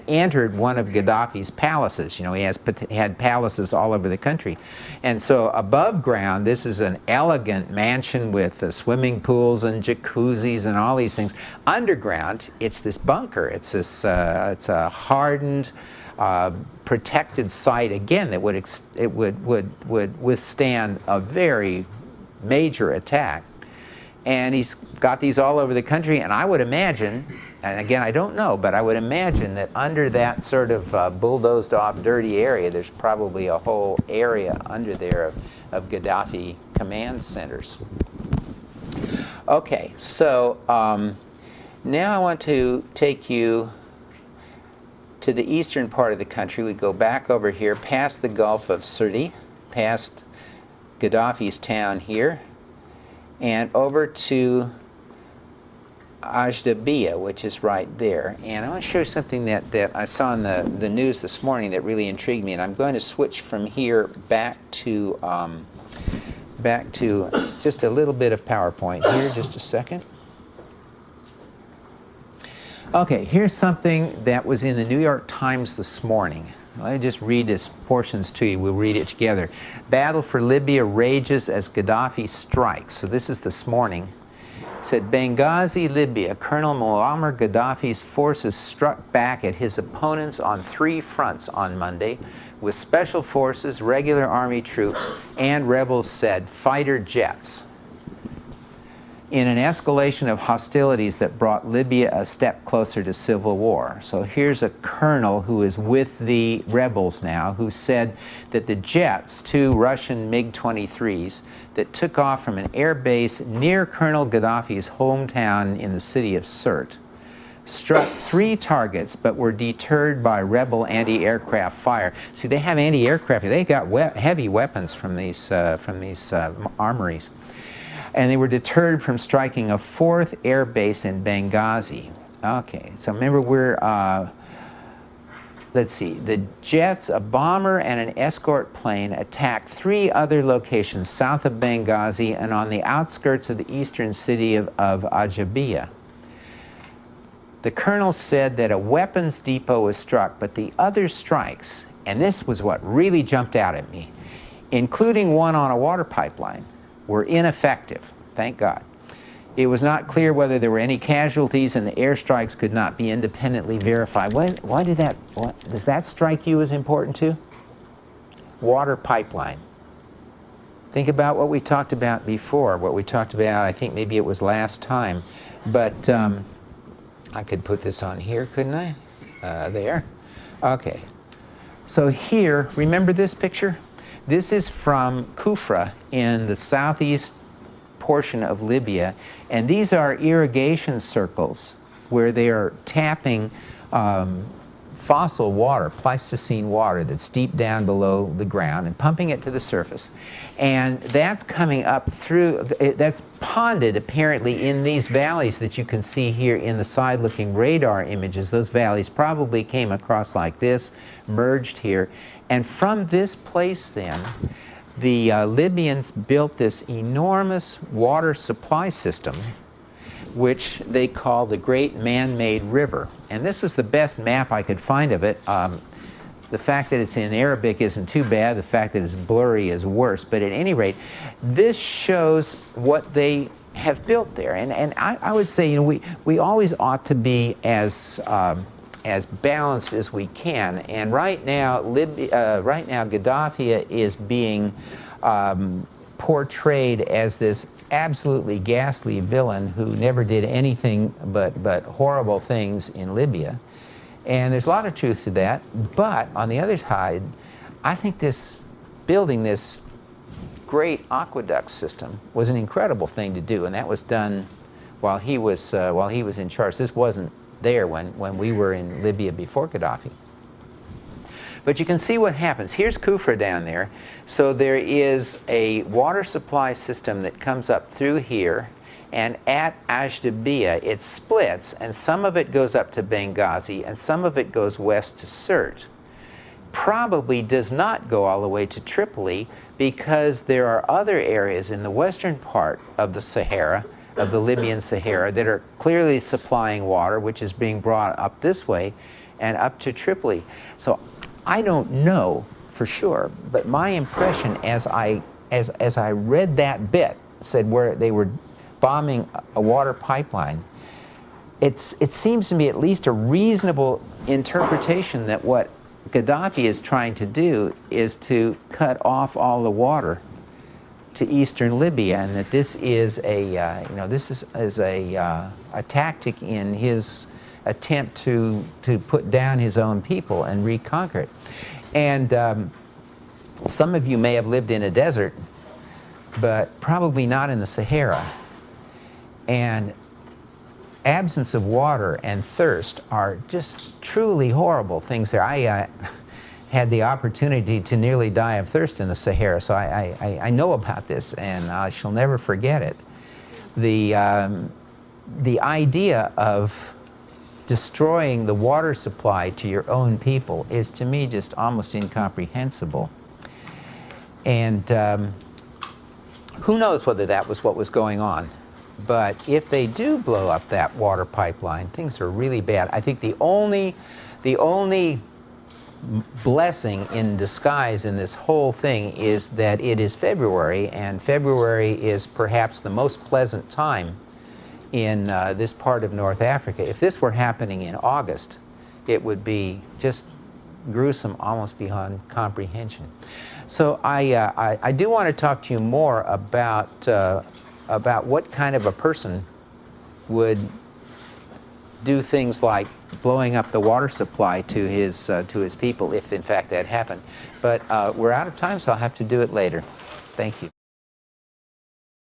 entered one of Gaddafi's palaces. You know, he had palaces all over the country. And so above ground, this is an elegant mansion with swimming pools and jacuzzis and all these things. Underground, it's this bunker. It's a hardened, protected site again that would withstand a very major attack. And he's got these all over the country, and I would imagine, and again I don't know, but I would imagine that under that sort of bulldozed off dirty area, there's probably a whole area under there of Gaddafi command centers. Okay, so now I want to take you to the eastern part of the country. We go back over here past the Gulf of Sirte, past Gaddafi's town here, and over to Ajdabiya, which is right there. And I want to show you something that I saw in the news this morning that really intrigued me. And I'm going to switch from here back to just a little bit of PowerPoint here, just a second. Okay, here's something that was in the New York Times this morning. Let me just read this portions to you. We'll read it together. Battle for Libya rages as Gaddafi strikes. So this is this morning. It said, Benghazi, Libya, Colonel Muammar Gaddafi's forces struck back at his opponents on 3 fronts on Monday, with special forces, regular army troops, and rebels said fighter jets, in an escalation of hostilities that brought Libya a step closer to civil war. So here's a colonel who is with the rebels now, who said that the jets, 2 Russian MiG-23s, that took off from an air base near Colonel Gaddafi's hometown in the city of Sirte, struck 3 targets but were deterred by rebel anti-aircraft fire. See, they have anti-aircraft. They got heavy weapons from these armories. And they were deterred from striking a 4th air base in Benghazi. Okay, so remember let's see, the jets, a bomber and an escort plane attacked 3 other locations south of Benghazi and on the outskirts of the eastern city of Ajdabiya. The colonel said that a weapons depot was struck, but the other strikes, and this was what really jumped out at me, including one on a water pipeline, were ineffective, thank God. It was not clear whether there were any casualties, and the airstrikes could not be independently verified. Does that strike you as important too? Water pipeline. Think about what we talked about before, what we talked about, I think maybe it was last time, but I could put this on here, couldn't I? There. Okay. So here, remember this picture? This is from Kufra in the southeast portion of Libya, and these are irrigation circles where they are tapping fossil water, Pleistocene water that's deep down below the ground and pumping it to the surface. And that's coming up through, that's ponded apparently in these valleys that you can see here in the side-looking radar images. Those valleys probably came across like this, merged here. And from this place then, the Libyans built this enormous water supply system, which they call the Great Man-Made River. And this was the best map I could find of it. The fact that it's in Arabic isn't too bad. The fact that it's blurry is worse. But at any rate, this shows what they have built there. And I would say, you know, we always ought to be as balanced as we can. And right now, Gaddafi is being portrayed as this absolutely ghastly villain who never did anything but horrible things in Libya. And there's a lot of truth to that. But on the other side, I think building this great aqueduct system was an incredible thing to do, and that was done while he was in charge. This wasn't there when we were in Libya before Gaddafi. But you can see what happens. Here's Kufra down there. So there is a water supply system that comes up through here, and at Ajdabiya it splits, and some of it goes up to Benghazi, and some of it goes west to Sirte. Probably does not go all the way to Tripoli, because there are other areas in the western part of the Sahara, of the Libyan Sahara, that are clearly supplying water, which is being brought up this way and up to Tripoli. So I don't know for sure, but my impression as I read that bit, said where they were bombing a water pipeline, it seems to me at least a reasonable interpretation that what Gaddafi is trying to do is to cut off all the water to eastern Libya, and that this is a tactic in his attempt to put down his own people and reconquer it. And some of you may have lived in a desert, but probably not in the Sahara. And absence of water and thirst are just truly horrible things there. I had the opportunity to nearly die of thirst in the Sahara, so I know about this, and I shall never forget it. The idea of destroying the water supply to your own people is, to me, just almost incomprehensible. And who knows whether that was what was going on. But if they do blow up that water pipeline, things are really bad. I think the only blessing in disguise in this whole thing is that it is February, and February is perhaps the most pleasant time in this part of North Africa. If this were happening in August, it would be just gruesome, almost beyond comprehension. So I do want to talk to you more about what kind of a person would do things like blowing up the water supply to his people, if in fact that happened. But we're out of time, so I'll have to do it later. Thank you.